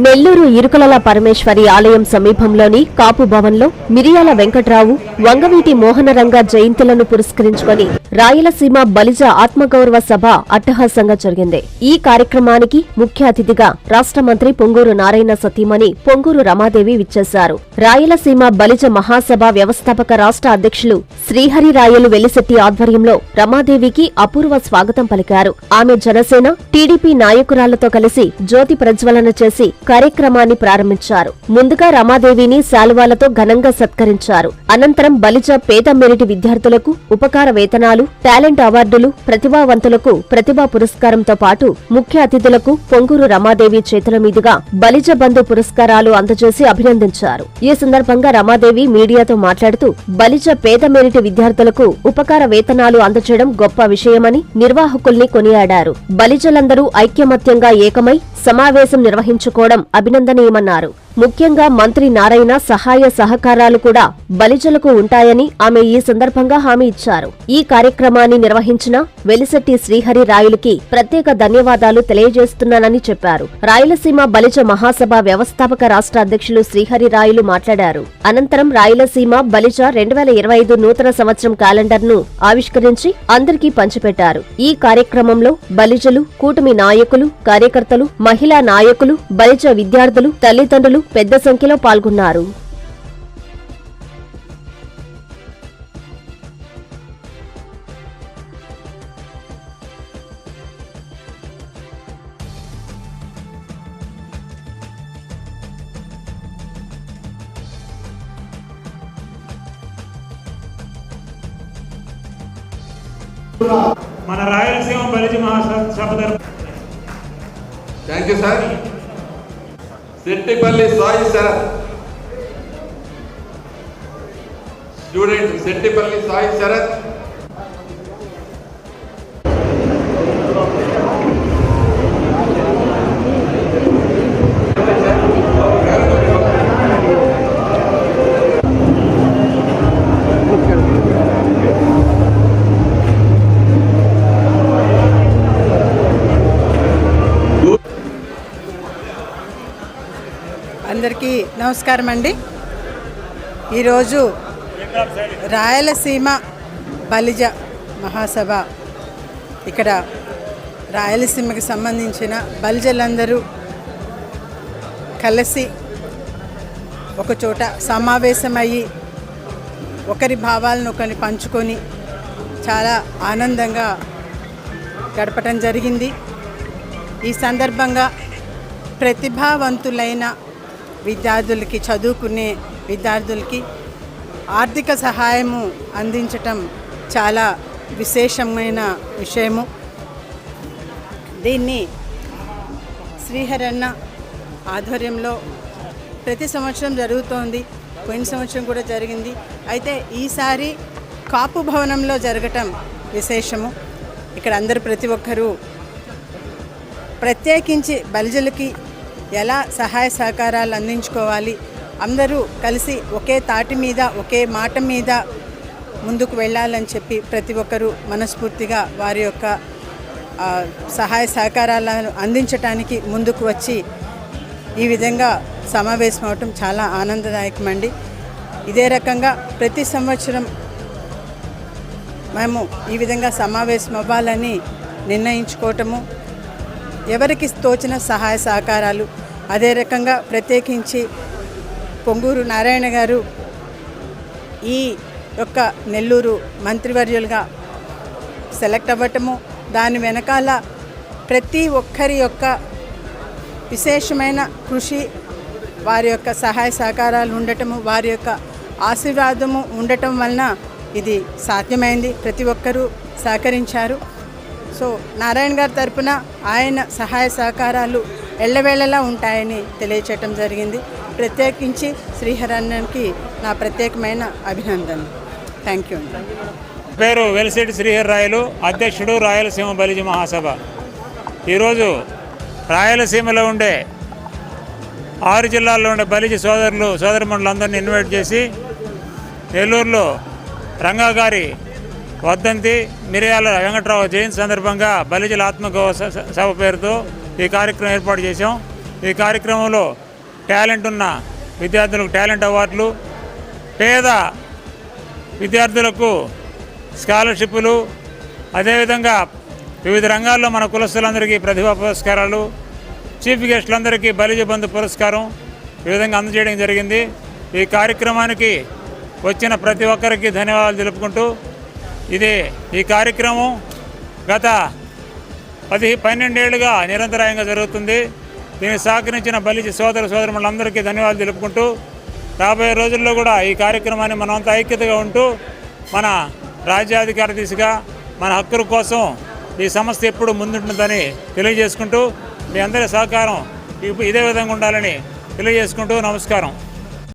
నెల్లూరు ఇరుకలల పరమేశ్వరి ఆలయం సమీపంలోని కాపు భవన్లో మిరియాల వెంకట్రావు, వంగవీటి మోహనరంగ జయంతులను పురస్కరించుకొని రాయలసీమ బలిజ ఆత్మగౌరవ సభ అట్టహాసంగా జరిగింది. ఈ కార్యక్రమానికి ముఖ్య అతిథిగా రాష్ట్ర మంత్రి పొంగూరు నారాయణ సతీమణి పొంగూరు రమాదేవి విచ్చేశారు. రాయలసీమ బలిజ మహాసభ వ్యవస్థాపక రాష్ట్ర అధ్యక్షులు శ్రీహరి రాయలు వెల్లిశెట్టి ఆధ్వర్యంలో రమాదేవికి అపూర్వ స్వాగతం పలికారు. ఆమె జనసేన, టీడీపీ నాయకురాళ్లతో కలిసి జ్యోతి ప్రజ్వలన చేసి కార్యక్రమాన్ని ప్రారంభించారు. ముందుగా రమాదేవిని శాలువాలతో ఘనంగా సత్కరించారు. అనంతరం బలిజ పేద మెరిటి విద్యార్థులకు ఉపకార వేతనాలు, టాలెంట్ అవార్డులు, ప్రతిభావంతులకు ప్రతిభా పురస్కారంతో పాటు ముఖ్య అతిథులకు పొంగూరు రమాదేవి చేతుల మీదుగా బలిజ బంధు పురస్కారాలు అందజేసి అభినందించారు. ఈ సందర్భంగా రమాదేవి మీడియాతో మాట్లాడుతూ బలిజ పేద మెరిటి విద్యార్థులకు ఉపకార వేతనాలు అందజేయడం గొప్ప విషయమని నిర్వాహకుల్ని కొనియాడారు. బలిజలందరూ ఐక్యమత్యంగా ఏకమై సమావేశం నిర్వహించుకోవడం అభినందనీయమన్నారు. ముఖ్యంగా మంత్రి నారాయణ సహాయ సహకారాలు కూడా బలిజలకు ఉంటాయని ఆమె ఈ సందర్భంగా హామీ ఇచ్చారు. ఈ కార్యక్రమాన్ని నిర్వహించిన వెలిశెట్టి శ్రీహరి రాయులుకి ప్రత్యేక ధన్యవాదాలు తెలియజేస్తున్నానని చెప్పారు. రాయలసీమ బలిజ మహాసభ వ్యవస్థాపక రాష్ట్ర అధ్యక్షులు శ్రీహరి రాయులు మాట్లాడారు. అనంతరం రాయలసీమ బలిజ 2025 నూతన సంవత్సరం క్యాలెండర్ను ఆవిష్కరించి అందరికీ పంచిపెట్టారు. ఈ కార్యక్రమంలో బలిజలు, కూటమి నాయకులు, కార్యకర్తలు, మహిళా నాయకులు, బలిజ విద్యార్థులు, తల్లిదండ్రులు పెద్ద సంఖ్యలో పాల్గొన్నారు. మన Rayalaseema Balija Mahasabha thank you sir. Settipalli Sai Sarath, student Settipalli Sai Sarath. అందరికీ నమస్కారం అండి. ఈరోజు రాయలసీమ బలిజ మహాసభ ఇక్కడ రాయలసీమకి సంబంధించిన బలిజలందరూ కలిసి ఒకచోట సమావేశమయ్యి ఒకరి భావాలను ఒకరిని పంచుకొని చాలా ఆనందంగా గడపటం జరిగింది. ఈ సందర్భంగా ప్రతిభావంతులైన విద్యార్థులకి, చదువుకునే విద్యార్థులకి ఆర్థిక సహాయము అందించటం చాలా విశేషమైన విషయము. దీన్ని శ్రీహరన్న ఆధ్వర్యంలో ప్రతి సంవత్సరం జరుగుతోంది. పోయిన సంవత్సరం కూడా జరిగింది. అయితే ఈసారి కాపు భవనంలో జరగటం విశేషము. ఇక్కడ అందరూ ప్రతి ఒక్కరూ ప్రత్యేకించి బలిజలకి ఎలా సహాయ సహకారాలు అందించుకోవాలి, అందరూ కలిసి ఒకే తాటి మీద ఒకే మాట మీద ముందుకు వెళ్ళాలని చెప్పి ప్రతి ఒక్కరూ మనస్ఫూర్తిగా వారి యొక్క సహాయ సహకారాలను అందించడానికి ముందుకు వచ్చి ఈ విధంగా సమావేశం అవటం చాలా ఆనందదాయకమండి. ఇదే రకంగా ప్రతి సంవత్సరం మేము ఈ విధంగా సమావేశం అవ్వాలని నిర్ణయించుకోవటము, ఎవరికి తోచిన సహాయ సహకారాలు. అదే రకంగా ప్రత్యేకించి పొంగూరు నారాయణ గారు ఈ యొక్క నెల్లూరు మంత్రివర్యులుగా సెలెక్ట్ అవ్వటము, దాని వెనకాల ప్రతి ఒక్కరి యొక్క విశేషమైన కృషి, వారి యొక్క సహాయ సహకారాలు ఉండటము, వారి యొక్క ఆశీర్వాదము ఉండటం వలన ఇది సాధ్యమైంది. ప్రతి ఒక్కరూ సహకరించారు. సో నారాయణ గారి తరపున ఆయన సహాయ సహకారాలు ఎల్లవేళలా ఉంటాయని తెలియచేయటం జరిగింది. ప్రత్యేకించి శ్రీహరన్నకి నా ప్రత్యేకమైన అభినందనలు. Thank you. పేరు వెలిశెట్టి శ్రీహరి రాయలు, అధ్యక్షుడు రాయలసీమ బలిజ మహాసభ. ఈరోజు రాయలసీమలో ఉండే 6 జిల్లాల్లో ఉండే బలిజ సోదరులు సోదరిమణులందరినీ ఇన్వైట్ చేసి నెల్లూరులో రంగా గారి వర్ధంతి మిరియాల వెంకట్రావు జయంతి సందర్భంగా బలిజల ఆత్మగౌరవ సభ పేరుతో ఈ కార్యక్రమం ఏర్పాటు చేశాం. ఈ కార్యక్రమంలో టాలెంట్ ఉన్న విద్యార్థులకు టాలెంట్ అవార్డులు, పేద విద్యార్థులకు స్కాలర్షిప్లు, అదేవిధంగా వివిధ రంగాల్లో మన కులస్తులందరికీ ప్రతిభా పురస్కారాలు, చీఫ్ గెస్టులందరికీ బలిజ బంధు పురస్కారం ఈ విధంగా అందజేయడం జరిగింది. ఈ కార్యక్రమానికి వచ్చిన ప్రతి ఒక్కరికి ధన్యవాదాలు తెలుపుకుంటూ, ఈ కార్యక్రమం గత 12 ఏళ్లుగా నిరంతరాయంగా జరుగుతుంది. దీనికి సహకరించిన బలిజ సోదరులందరికీ ధన్యవాదాలు తెలుపుకుంటూ, రాబోయే రోజుల్లో కూడా ఈ కార్యక్రమాన్ని మనమంతా ఐక్యతగా ఉంటూ మన రాజ్యాధికార దిశగా మన హక్కుల కోసం ఈ సంస్థ ఎప్పుడు ముందుంటుందని తెలియజేసుకుంటూ, మీ అందరి సహకారం ఇదే విధంగా ఉండాలని తెలియజేసుకుంటూ నమస్కారం.